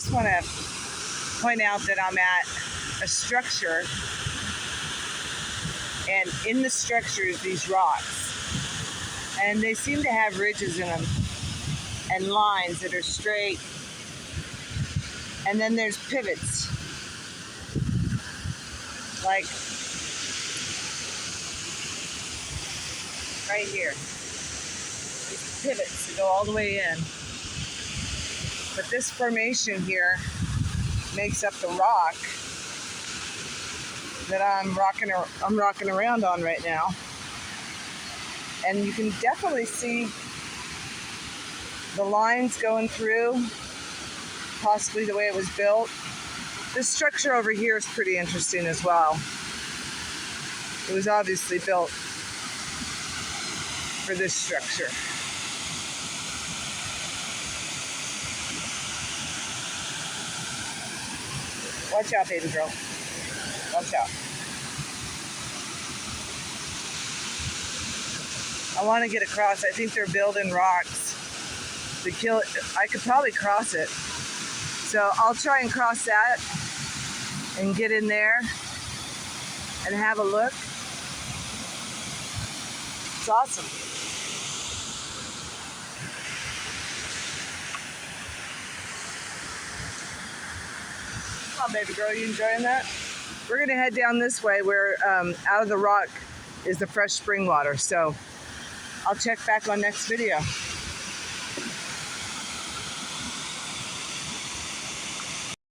just want to point out that I'm at a structure, and in the structure is these rocks, and they seem to have ridges in them and lines that are straight, and then there's pivots, like right here. These pivots that go all the way in. But this formation here makes up the rock that I'm rocking around on right now. And you can definitely see the lines going through, possibly the way it was built. This structure over here is pretty interesting as well. It was obviously built for this structure. Watch out, baby girl. Watch out. I want to get across. I think they're building rocks to kill it. I could probably cross it. So I'll try and cross that and get in there and have a look. It's awesome. Come on, baby girl, you enjoying that? We're gonna head down this way where out of the rock is the fresh spring water. So I'll check back on next video.